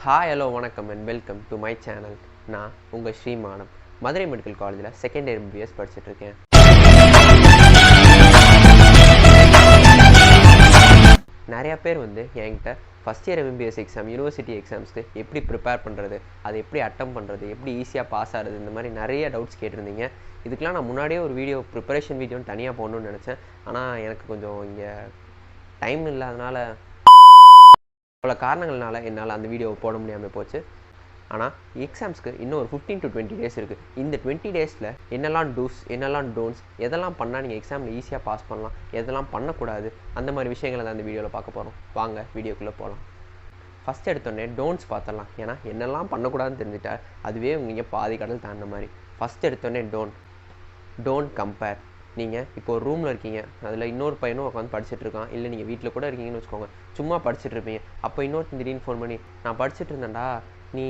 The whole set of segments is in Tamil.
ஹாய் ஹலோ வணக்கம் and welcome to my channel. நான் உங்கள் ஸ்ரீமானம் மதுரை மெடிக்கல் காலேஜில் செகண்ட் இயர் MBBS படிச்சுட்ருக்கேன். நிறையா பேர் என்கிட்ட first year MBBS exam university எக்ஸாம்ஸ்க்கு எப்படி ப்ரிப்பேர் பண்ணுறது, அதை எப்படி அட்டம் பண்ணுறது, எப்படி ஈஸியாக பாஸ் ஆகிறது, இந்த மாதிரி நிறைய டவுட்ஸ் கேட்டிருந்தீங்க. இதுக்கெலாம் நான் முன்னாடியே ஒரு ப்ரிப்பரேஷன் வீடியோன்னு தனியாக போடணும்னு நினச்சேன். ஆனால் எனக்கு கொஞ்சம் இங்கே டைம் இல்லாதனால பல காரணங்கள்னால என்னால் அந்த வீடியோவை போட முடியாமல் போச்சு. ஆனால் எக்ஸாம்ஸ்க்கு இன்னும் ஒரு 15 to 20 டேஸ் இருக்குது. இந்த 20 டேஸில் என்னெல்லாம் டூஸ், என்னெல்லாம் டோன்ட்ஸ், எதெல்லாம் பண்ணால் நீங்கள் எக்ஸாமில் ஈஸியாக பாஸ் பண்ணலாம், எதெல்லாம் பண்ணக்கூடாது, அந்த மாதிரி விஷயங்களை தான் இந்த வீடியோவில் பார்க்க போகிறோம். வாங்க வீடியோக்குள்ளே போகலாம். ஃபஸ்ட் எடுத்தோடனே டோன்ட்ஸ் பார்த்துடலாம். ஏன்னா என்னெல்லாம் பண்ணக்கூடாதுன்னு தெரிஞ்சுட்டா அதுவே நீங்கள் பாதி கடல் தாண்டின மாதிரி. ஃபஸ்ட் எடுத்தோடனே டோன்ட் கம்பேர். நீங்கள் இப்போ ஒரு ரூமில் இருக்கீங்க, அதில் இன்னொரு பையனும் உட்காந்து படிச்சுட்டு இருக்கான். இல்லை நீங்கள் வீட்டில் கூட இருக்கீங்கன்னு வச்சுக்கோங்க, சும்மா படிச்சுட்டு இருப்பீங்க. அப்போ இன்னொருத்தன் திடீர்னு ஃபோன் பண்ணி, நான் படிச்சுட்டு இருந்தேன்டா, நீ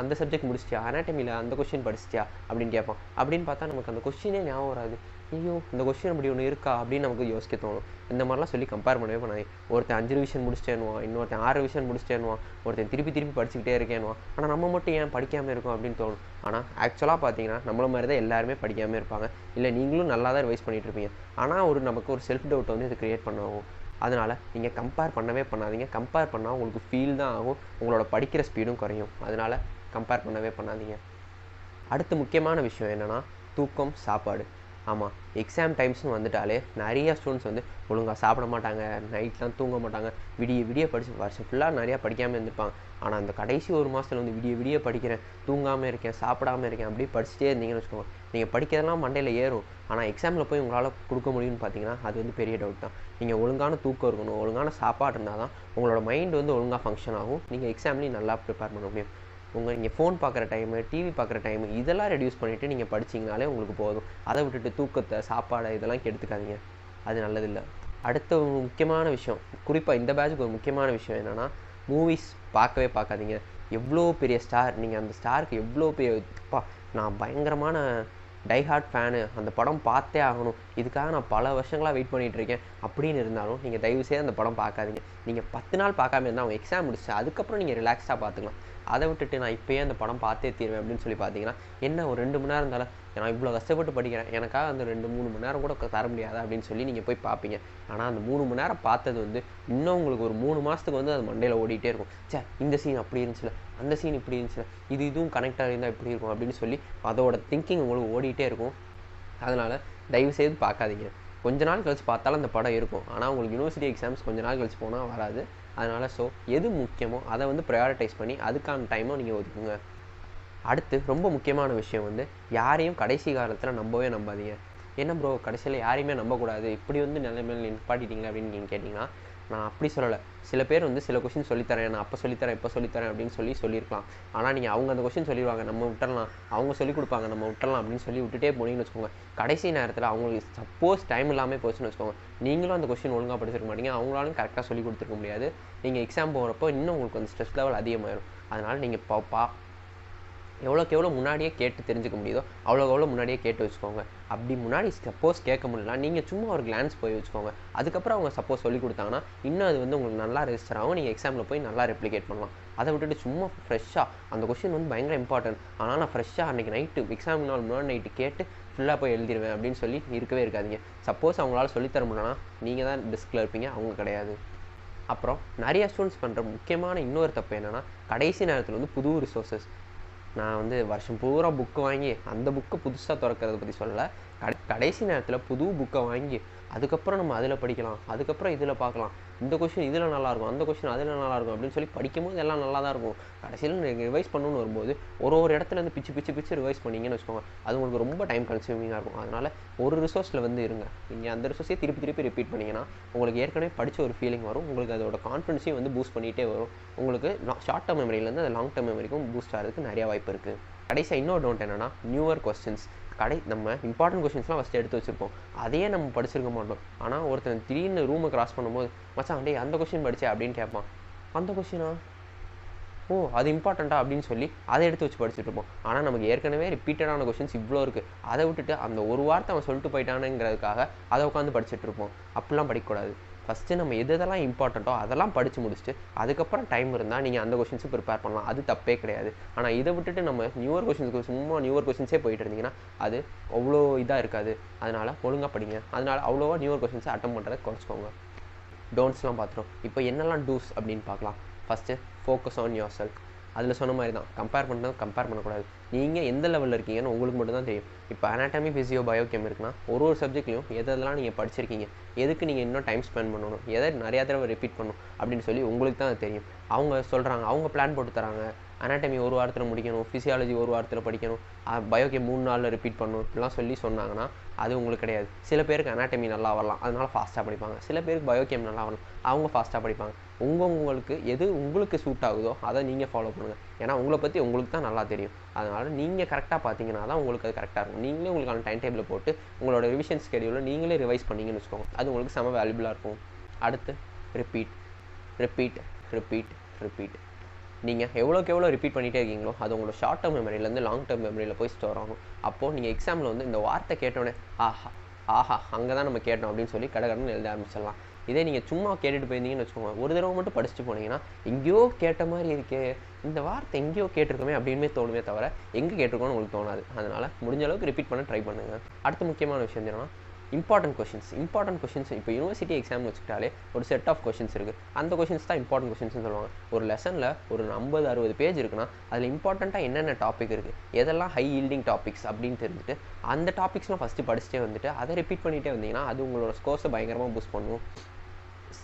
அந்த சப்ஜெக்ட் முடிச்சிட்டியா, அனாட்டமியில் அந்த கொஸ்டின் படிச்சிட்டியா அப்படின்னு கேட்பான். அப்படின்னு பார்த்தா நமக்கு அந்த கொஸ்டினே ஞாபகம் வராது. ஐயோ இந்த கொஸ்டின் அப்படி ஒன்று இருக்கா அப்படின்னு நமக்கு யோசிக்க தோணும். இந்த மாதிரிலாம் சொல்லி கம்பேர் பண்ணவே பண்ணாது. ஒருத்தன் 5 ரிவிஷன் முடிச்சிட்டேன்னுவான், இன்னொருத்தன் 6 ரிவிஷன் முடிச்சிட்டேன்னுவான், ஒருத்தன் திருப்பி படிச்சுக்கிட்டே இருக்கேன்னுவான். ஆனால் நம்ம மட்டும் ஏன் படிக்காமல் இருக்கோம் அப்படின்னு தோணும். ஆனால் ஆக்சுவலாக பார்த்தீங்கன்னா நம்மள மாதிரி தான் எல்லாருமே படிக்காமல் இருப்பாங்க. இல்லை நீங்களும் நல்லா தான் ரிவைஸ் பண்ணிகிட்டு இருப்பீங்க. ஆனால் நமக்கு ஒரு செல்ஃப் டவுட் இது க்ரியேட் பண்ணுவோம். அதனால் நீங்கள் கம்பேர் பண்ணவே பண்ணாதீங்க. கம்பேர் பண்ணால் உங்களுக்கு ஃபீல் தான் ஆகும், உங்களோட படிக்கிற ஸ்பீடும் குறையும். அதனால் கம்பேர் பண்ணவே பண்ணாதீங்க. அடுத்து முக்கியமான விஷயம் என்னென்னா தூக்கம், சாப்பாடு. ஆமாம், எக்ஸாம் டைம்ஸ்னு வந்துட்டாலே நிறையா ஸ்டூடெண்ட்ஸ் ஒழுங்காக சாப்பிட மாட்டாங்க, நைட்லாம் தூங்க மாட்டாங்க, விடிய படித்து வருஷம் ஃபுல்லாக நிறையா படிக்காமல் இருந்திருப்பாங்க. ஆனால் அந்த கடைசி ஒரு மாதத்தில் விடிய படிக்கிறேன், தூங்காமல் இருக்கேன், சாப்பிடாமல் இருக்கேன், அப்படியே படிச்சுட்டே இருந்தீங்கன்னு வச்சுக்கோங்க, நீங்கள் படிக்கிறதெல்லாம் மண்டையில் ஏறும். ஆனால் எக்ஸாமில் போய் உங்களால் கொடுக்க முடியும்னு பார்த்தீங்கன்னா அது பெரிய டவுட் தான். நீங்கள் ஒழுங்கான தூக்கம் இருக்கணும், ஒழுங்கான சாப்பாடு இருந்தால் தான் உங்களோட மைண்ட் ஒழுங்காக ஃபங்க்ஷன் ஆகும். நீங்கள் எக்ஸாம்லேயும் நல்லா ப்ரிப்பேர் பண்ண முடியும். நீங்கள் ஃபோன் பார்க்குற டைமு, டிவி பார்க்குற டைமு இதெல்லாம் ரெடியூஸ் பண்ணிவிட்டு நீங்கள் படிச்சிங்கனாலே உங்களுக்கு போதும். அதை விட்டுட்டு தூக்கத்தை, சாப்பாடை இதெல்லாம் கெடுத்துக்காதீங்க, அது நல்லதில்லை. அடுத்த முக்கியமான விஷயம், குறிப்பாக இந்த பேட்சுக்கு ஒரு முக்கியமான விஷயம் என்னென்னா மூவிஸ் பார்க்கவே பார்க்காதீங்க. எவ்வளோ பெரிய ஸ்டார், நீங்கள் அந்த ஸ்டாருக்கு எவ்வளோ பெரிய நான் பயங்கரமான டைஹார்ட் ஃபேனு, அந்த படம் பார்த்தே ஆகணும், இதுக்காக நான் பல வருஷங்களாக வெயிட் பண்ணிகிட்டு இருக்கேன் அப்படின்னு இருந்தாலும் நீங்கள் தயவுசெய்து அந்த படம் பார்க்காதீங்க. நீங்கள் 10 நாள் பார்க்காம இருந்தால் அவங்க எக்ஸாம் முடிச்சு அதுக்கப்புறம் நீங்கள் ரிலாக்ஸாக பார்த்துக்கலாம். அதை விட்டுட்டு நான் இப்போயே அந்த படம் பார்த்தே தீருவேன் அப்படின்னு சொல்லி பார்த்தீங்கன்னா என்ன, ஒரு 2 மணி நேரம் இருந்தாலும் நான் இவ்வளோ கஷ்டப்பட்டு படிக்கிறேன், எனக்காக அந்த 2-3 மணி நேரம் கூட தர முடியாது அப்படின்னு சொல்லி நீங்கள் போய் பார்ப்பீங்க. ஆனால் அந்த 3 மணி நேரம் பார்த்தது இன்னும் உங்களுக்கு ஒரு 3 மாதத்துக்கு அது மண்டையில் ஓடிட்டே இருக்கும். இந்த சீன் அப்படி இருந்துச்சுல, அந்த சீன் இப்படி இருந்துச்சுல, இதுவும் கனெக்டாக இருந்தால் இப்படி இருக்கும் அப்படின்னு சொல்லி அதோட திங்கிங் உங்களுக்கு ஓடிட்டே இருக்கும். அதனால் தயவுசெய்து பார்க்காதீங்க. கொஞ்ச நாள் கழிச்சு பார்த்தாலும் அந்த படம் இருக்கும். ஆனால் உங்களுக்கு யூனிவர்சிட்டி எக்ஸாம்ஸ் கொஞ்ச நாள் கழிச்சு போனால் வராது. அதனால் எது முக்கியமோ அதை ப்ரையாரிட்டைஸ் பண்ணி அதுக்கான டைமும் நீங்கள் ஒதுக்குங்க. அடுத்து ரொம்ப முக்கியமான விஷயம் யாரையும் கடைசி காலத்தில் நம்பவே நம்பாதீங்க. என்ன ப்ரோ கடைசியில் யாரையுமே நம்பக்கூடாது, இப்படி நிலைமையில் நிப்பாட்டிட்டீங்க அப்படின்னு நீங்கள் கேட்டிங்கன்னா நான் அப்படி சொல்லலை. சில பேர் சில கொஷின் சொல்லித்தரேன், நான் அப்போ சொல்லித்தரேன் இப்போ சொல்லித்தரேன் அப்படின்னு சொல்லியிருக்கலாம். ஆனால் நீங்கள் அவங்க அந்த கொஷின் சொல்லிடுவாங்க, நம்ம விட்டுறலாம், அவங்க சொல்லிக் கொடுப்பாங்க, நம்ம விட்டுறலாம் அப்படின்னு சொல்லி விட்டுட்டே போனீங்கன்னு வச்சுக்கோங்க. கடைசி நேரத்தில் அவங்களுக்கு சப்போஸ் டைம் இல்லாமல் போச்சுன்னு வச்சுக்கோங்க, நீங்களும் அந்த கொஷின் ஒழுங்காக படிச்சிருக்க மாட்டீங்க, அவங்களாலும் கரெக்டாக சொல்லி கொடுத்துருக்க முடியாது. நீங்கள் எக்ஸாம் போகிறப்போ இன்னும் உங்களுக்கு ஸ்ட்ரெஸ் லெவல் அதிகமாகிடும். அதனால் நீங்கள் எவ்வளோக்கு எவ்வளோ முன்னாடியே கேட்டு தெரிஞ்சுக்க முடியுதோ அவ்வளோக்கு எவ்வளோ முன்னாடியே கேட்டு வச்சுக்கோங்க. அப்படி முன்னாடி சப்போஸ் கேட்க முடியல, நீங்கள் சும்மா ஒரு கிளான்ஸ் போய் வச்சுக்கோங்க. அதுக்கப்புறம் அவங்க சப்போஸ் சொல்லி கொடுத்தாங்கன்னா இன்னும் அது உங்களுக்கு நல்லா ரெஜிஸ்டர் ஆகும், நீங்கள் எக்ஸாமில் போய் நல்லா ரெப்ளிகேட் பண்ணலாம். அதை விட்டுட்டு சும்மா ஃப்ரெஷ்ஷாக அந்த கொஸ்டின் பயங்கர இம்பார்ட்டன்ட், ஆனால் நான் ஃப்ரெஷ்ஷாக அன்றைக்கி நைட்டு எக்ஸாம் நாள் முன்னாடி நைட்டு கேட்டு ஃபுல்லாக போய் எழுதிடுவேன் அப்படின்னு சொல்லி இருக்கவே இருக்காதிங்க. சப்போஸ் அவங்களால சொல்லித்தர முடியலன்னா நீங்கள் தான் டிஸ்கில் இருப்பீங்க, அவங்க கிடையாது. அப்புறம் நிறைய ஸ்டூடெண்ட்ஸ் பண்ணுற முக்கியமான இன்னொரு தப்பு என்னென்னா கடைசி நேரத்தில் புது ரிசோர்ஸஸ். நான் வருஷம் பூரா புக்கு வாங்கி அந்த புக்கை புதுசாக திறக்கிறத பற்றி சொல்லலை. கடைசி நேரத்தில் புது புக்கை வாங்கி அதுக்கப்புறம் நம்ம அதில் படிக்கலாம், அதுக்கப்புறம் இதில் பார்க்கலாம், இந்த கொஷின் இதில் நல்லாயிருக்கும், அந்த கொஷின் அதில் நல்லாயிருக்கும் அப்படின்னு சொல்லி படிக்கும்போது எல்லாம் நல்லா தான் இருக்கும். கடைசியில் நீங்கள் ரிவைஸ் பண்ணணும்னு வரும்போது ஒரு இடத்துலேருந்து பிச்சு ரிவைஸ் பண்ணிங்கன்னு வச்சுக்கோங்க, அது உங்களுக்கு ரொம்ப டைம் கன்சியூமிங்காக இருக்கும். அதனால் ஒரு ரிசோர்ஸில் இருங்க, நீங்கள் அந்த ரிசோர்ஸே திருப்பி ரிப்பீட் பண்ணிங்கன்னா உங்களுக்கு ஏற்கனவே படித்த ஒரு ஃபீலிங் வரும், உங்களுக்கு அதோட கான்ஃபிடன்ஸையும் பூஸ்ட் பண்ணிகிட்டே வரும். உங்களுக்கு ஷார்ட் டேர்ம் மெமரியிலேருந்து அது லாங் டேர்ம் மெமரிக்கும் பூஸ்ட் ஆகிறதுக்கு நிறையா வாய்ப்பு இருக்குது. கடைசியாக இன்னொரு டவுட் என்னென்னா நியூவர் கொஸ்டின்ஸ். நம்ம இம்பார்ட்டன்ட் கொஸ்டின்ஸ்லாம் ஃபஸ்ட்டு எடுத்து வச்சுருப்போம், அதையே நம்ம படிச்சிருக்க மாட்டோம். ஆனால் ஒருத்தன் திடீர்னு ரூமை கிராஸ் பண்ணும்போது மச்சான் டே அந்த கொஸ்டின் படித்தேன் அப்படின்னு கேட்பான். அந்த கொஸ்டினா, ஓ அது இம்பார்ட்டண்ட்டா அப்படின்னு சொல்லி அதை எடுத்து வச்சு படிச்சுட்டு இருப்போம். ஆனால் நமக்கு ஏற்கனவே ரிப்பீட்டடான கொஸ்டின்ஸ் இவ்வளோ இருக்குது, அதை விட்டுட்டு அந்த ஒரு வார்த்தை அவன் சொல்லிட்டு போயிட்டானுங்கிறதுக்காக அதை உட்காந்து படிச்சுட்டு இருப்போம். அப்படிலாம் படிக்கக்கூடாது. ஃபஸ்ட்டு நம்ம எதெல்லாம் இம்பார்ட்டண்ட்டோ அதெல்லாம் படித்து முடிச்சுட்டு அதுக்கப்புறம் டைம் இருந்தால் நீங்கள் அந்த கொஷின்ஸுக்கு ப்ரிப்பேர் பண்ணலாம், அது தப்பே கிடையாது. ஆனால் இதை விட்டுட்டு நம்ம நியூவர் கொஷின்ஸுக்கு சும்மா நியூவர் கொஷின்ஸே போயிட்டு இருந்தீங்கன்னா அது அவ்வளோ இதாக இருக்காது. அதனால் ஒழுங்காக படிங்க. அதனால் அவ்வளோவா நியூவர் கொஷின்ஸை அட்டம் பண்ணுறதை குறைச்சிக்கோங்க. டோன்ட்ஸ்லாம் பார்த்துரும். இப்போ என்னெல்லாம் டூஸ் அப்படின்னு பார்க்கலாம். First focus on your self. அதில் சொன்ன மாதிரி தான், கம்பேர் பண்ணக்கூடாது. நீங்கள் எந்த லெவலில் இருக்கீங்கன்னு உங்களுக்கு மட்டும் தான் தெரியும். இப்போ அனாட்டமி, ஃபிசியோ, பயோகெம் இருக்குன்னா ஒரு சப்ஜெக்ட்லையும் எதெல்லாம் நீங்கள் படிச்சிருக்கீங்க, எதுக்கு நீங்கள் இன்னும் டைம் ஸ்பெண்ட் பண்ணணும், எதை நிறையா தடவை ரிப்பீட் பண்ணணும் அப்படின்னு சொல்லி உங்களுக்கு தான் அது தெரியும். அவங்க சொல்கிறாங்க, அவங்க பிளான் போட்டு தராங்க. அனாட்டமி ஒரு வாரத்தில் முடிக்கணும், ஃபிசியாலஜி ஒரு வாரத்தில் படிக்கணும், பயோகெம் 3 நாளில் ரிப்பீட் பண்ணணும், இப்படிலாம் சொன்னாங்கன்னா அது உங்களுக்கு கிடையாது. சில பேருக்கு அனாட்டமி நல்லா வரலாம், அதனால ஃபாஸ்ட்டாக படிப்பாங்க. சில பேருக்கு பயோகெம் நல்லா வரலாம், அவங்க ஃபாஸ்ட்டாக படிப்பாங்க. உங்களுக்கு எது உங்களுக்கு சூட் ஆகுதோ அதை நீங்கள் ஃபாலோ பண்ணுங்கள். ஏன்னா உங்களை பற்றி உங்களுக்கு தான் நல்லா தெரியும். அதனால் நீங்கள் கரெக்டாக பார்த்தீங்கன்னா தான் உங்களுக்கு அது கரெக்டாக இருக்கும். நீங்களே உங்களுக்கான டைம் டேபிளை போட்டு உங்களோட ரிவிஷன் ஸ்கெடியூலில் நீங்களே ரிவைஸ் பண்ணிங்கன்னு வச்சுக்கோங்க, அது உங்களுக்கு செம வேல்யூபிளாக இருக்கும். அடுத்து ரிப்பீட் ரிப்பீட் ரிப்பீட் ரிப்பீட். நீங்கள் எவ்வளோக்கு எவ்வளோ ரிப்பீட் பண்ணிகிட்டே இருக்கீங்களோ அது உங்களோட ஷார்ட் டேர்ம் மெமரியிலேருந்து லாங் டேர்ம் மெமரியில் போய் ஸ்டோர் ஆகும். அப்போது நீங்கள் எக்ஸாமில் வந்து இந்த வார்த்தை கேட்டோடனே ஆஹா அங்கே தான் நம்ம கேட்டோம் அப்படின்னு சொல்லி கடகடன்னு எழுத ஆரம்பிச்சிடலாம். இதே நீங்கள் சும்மா கேட்டுட்டு போயிருந்தீங்கன்னு வச்சுக்கோங்க, ஒரு தடவை மட்டும் படிச்சுட்டு போனீங்கன்னா எங்கேயோ கேட்ட மாதிரி இருக்கே, இந்த வார்த்தை எங்கேயோ கேட்டிருக்கோமே அப்படின்னு தோணுமே தவிர எங்கே கேட்டிருக்கோன்னு உங்களுக்கு தோணாது. அதனால் முடிஞ்ச அளவுக்கு ரிப்பீட் பண்ண ட்ரை பண்ணுங்கள். அடுத்த முக்கியமான விஷயம் என்னன்னா இம்பார்ட்டன்ட் கொஷின்ஸ். இப்போ யூனிவர்சிட்டி எக்ஸாம்னு வச்சுக்கிட்டாலே ஒரு செட் ஆஃப் கொஷின்ஸ் இருக்குது. அந்த கொஷின்ஸ் தான் இம்பார்ட்டன்ட் கொஷின்ஸ்னு சொல்லுவாங்க. ஒரு லெசனில் ஒரு 50-60 பேஜ் இருக்குன்னா அதில் இம்பார்ட்டண்ட்டாக என்னென்ன டாபிக் இருக்குது, எதெல்லாம் ஹை ஈல்டிங் டாபிக்ஸ் அப்படின்னு தெரிஞ்சுட்டு அந்த டாபிக்ஸ்லாம் ஃபஸ்ட்டு படிச்சுட்டே வந்துட்டு அதை ரிப்பீட் பண்ணிகிட்டே வந்தீங்கன்னா அது உங்களோட ஸ்கோர்ஸை பயங்கரமாக பூஸ்ட் பண்ணும்.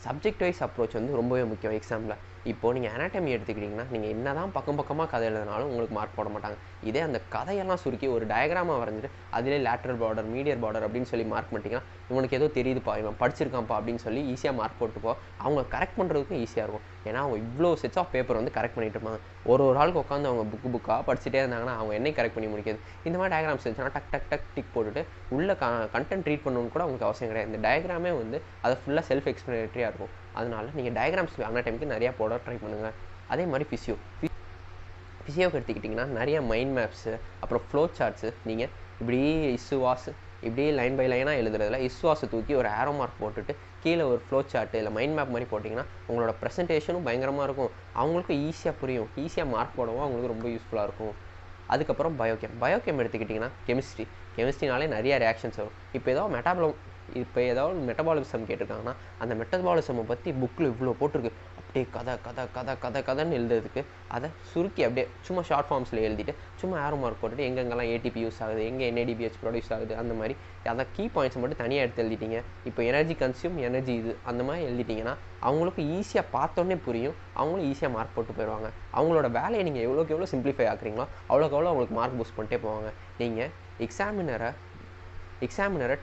சப்ஜெக்ட் வைஸ் அப்ரோச் வந்து ரொம்பவே முக்கியம் எக்ஸாமில். இப்போது நீங்கள் அனாட்டமி எடுத்துக்கிட்டிங்கன்னா நீங்கள் என்ன தான் பக்கமாக கதை எழுதினாலும் உங்களுக்கு மார்க் போட மாட்டாங்க. இதே அந்த கதையெல்லாம் சுருக்கி ஒரு டயக்ராமாக வரைஞ்சிட்டு அதிலே லேட்ரல் பார்டர், மீடியர் பார்டர் அப்படின்னு சொல்லி மார்க் பண்ணிட்டீங்கன்னா இவனுக்கு ஏதோ தெரியுதுப்பா, இவன் படிச்சிருக்கான்ப்பா அப்படின்னு சொல்லி ஈஸியாக மார்க் போட்டுப்போ. அவங்க கரெக்ட் பண்ணுறதுக்கும் ஈஸியாக இருக்கும். ஏன்னா அவங்க இவ்வளோ செட்ஸ் ஆஃப் பேப்பர் வந்து கரெக்ட் பண்ணிட்டு இருப்பாங்க. ஒரு ஆளுக்கு உட்காந்து அவங்க புக்காக படிச்சுட்டே இருந்தாங்கன்னா அவங்க என்னைக்கு கரெக்ட் பண்ணி முடிக்கிறது. இந்த மாதிரி டயக்ராம்ஸ் இருந்துச்சுன்னா டக் டக் டக் டிக் போட்டுட்டு உள்ள கண்டென்ட் ரீட் பண்ணணும்னு கூட உங்களுக்கு அவசியம் கிடையாது. இந்த டயக்ராமே வந்து அது ஃபுல்லாக செல்ஃப் எக்ஸ்பிளனேட்டரியாக இருக்கும். அதனால நீங்கள் டயக்ராம்ஸ் அனாட்டமிக்கு நிறையா போட ட்ரை பண்ணுங்கள். அதே மாதிரி ஃபிசியோக்கு எடுத்துக்கிட்டிங்கன்னா நிறைய மைண்ட் மேப்ஸு, அப்புறம் ஃப்ளோ சார்ட்ஸு. நீங்கள் இப்படி இப்படியே லைன் பை லைனாக எழுதுறதுல இஸ்வாஸை தூக்கி ஒரு ஆரோ மார்க் போட்டுட்டு கீழே ஒரு ஃப்ளோ சார்ட்டு இல்லை மைண்ட் மேப் மாதிரி போட்டிங்கன்னா உங்களோட ப்ரெசன்டேஷனும் பயங்கரமாக இருக்கும். அவங்களுக்கும் ஈஸியாக புரியும், ஈஸியாக மார்க் போடவும் அவங்களுக்கு ரொம்ப யூஸ்ஃபுல்லாக இருக்கும். அதுக்கப்புறம் பயோகெம் எடுத்துக்கிட்டிங்கன்னா கெமிஸ்ட்ரினாலே நிறைய ரியாக்ஷன்ஸ் வரும். இப்போ ஏதாவது மெட்டபாலிசம் கேட்டிருக்காங்கன்னா அந்த மெட்டபாலிசமை பற்றி புக்கில் இவ்வளோ போட்டிருக்கு, அப்படியே கதைன்னு எழுதுறதுக்கு அதை சுருக்கி அப்படியே சும்மா ஷார்ட் ஃபார்ம்ஸில் எழுதிட்டு சும்மா ஆரோ மார்க் போட்டுட்டு எங்கெங்கெல்லாம் ஏடிபி யூஸ் ஆகுது, எங்கே NADPH ப்ரொடியூஸ் ஆகுது, அந்த மாதிரி அந்த கீ பாயிண்ட்ஸ் மட்டும் தனியாக எடுத்து எழுதிட்டீங்க. இப்போ எனர்ஜி கன்சியூம், எனர்ஜி இது அந்த மாதிரி எழுதிட்டிங்கன்னா அவங்களுக்கு ஈஸியாக பார்த்தோன்னே புரியும், அவங்களும் ஈஸியாக மார்க் போட்டு போயிடுவாங்க. அவங்களோட வேலையை நீங்கள் எவ்வளோக்கு எவ்வளோ சிம்பிளிஃபை ஆக்குறீங்களோ அவ்வளோக்கு எவ்வளோ அவங்களுக்கு மார்க் பூஸ்ட் பண்ணிட்டே போவாங்க. நீங்கள் எக்ஸாமினரை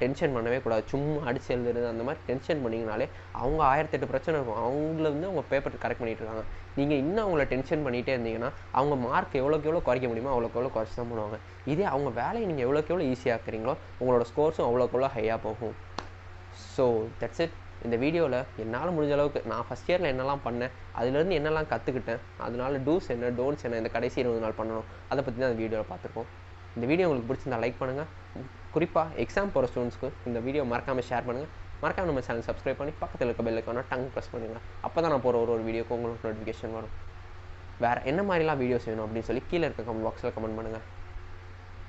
டென்ஷன் பண்ணவே கூடாது. சும்மா அடிச்சு எழுதுறது அந்த மாதிரி டென்ஷன் பண்ணிங்கனாலே அவங்க 1008 பிரச்சனை இருக்கும். அவங்கள வந்து அவங்க பேப்பர் கரெக்ட் பண்ணிட்டு இருக்காங்க. நீங்கள் இன்னும் அவங்கள டென்ஷன் பண்ணிகிட்டே இருந்தீங்கன்னா அவங்க மார்க் எவ்வளோக்கு எவ்வளோ குறைக்க முடியுமோ அவ்வளோக்கு எவ்வளோ குறைச்சி தான் பண்ணுவாங்க. இதே அவங்க வேலையை நீங்கள் எவ்வளோக்கு எவ்வளோ ஈஸியாக ஆக்குறீங்களோ உங்களோட ஸ்கோர்ஸும் அவ்வளோக்கு எவ்வளோ ஹையாக போகும். So that's it. இந்த வீடியோவில் என்னால் முடிஞ்ச அளவுக்கு நான் ஃபஸ்ட் இயரில் என்னெல்லாம் பண்ணேன், அதுலேருந்து என்னெல்லாம் கற்றுக்கிட்டேன், அதனால டூஸ் என்ன டோன்ட்ஸ் என்ன இந்த கடைசி 20 நாள் பண்ணணும், அதை பற்றி தான் அந்த வீடியோவில் பார்த்துருக்கோம். இந்த வீடியோ உங்களுக்கு பிடிச்சிருந்தா லைக் பண்ணுங்கள். குறிப்பாக எக்ஸாம் போகிற ஸ்டூடெண்ட்ஸ்க்கு இந்த வீடியோ மறக்காமல் ஷேர் பண்ணுங்கள். மறக்காமல் நம்ம சேனல் சப்ஸ்கிரைப் பண்ணி பக்கத்தில் இருக்க பெல் ஐக்கானை டங் ப்ரெஸ் பண்ணுங்கள். அப்போ தான் நான் போகிற ஒரு வீடியோக்கு உங்களுக்கு நோட்டிஃபிகேஷன் வரும். வேறு என்ன மாதிரிலாம் வீடியோஸ் வேணும் அப்படின்னு சொல்லி கீழே இருக்க கமெண்ட் பாக்ஸில் கமெண்ட் பண்ணுங்கள்.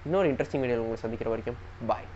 இன்னொரு இன்ட்ரெஸ்டிங் வீடியோ உங்களை சந்திக்கிற வரைக்கும் பாய்.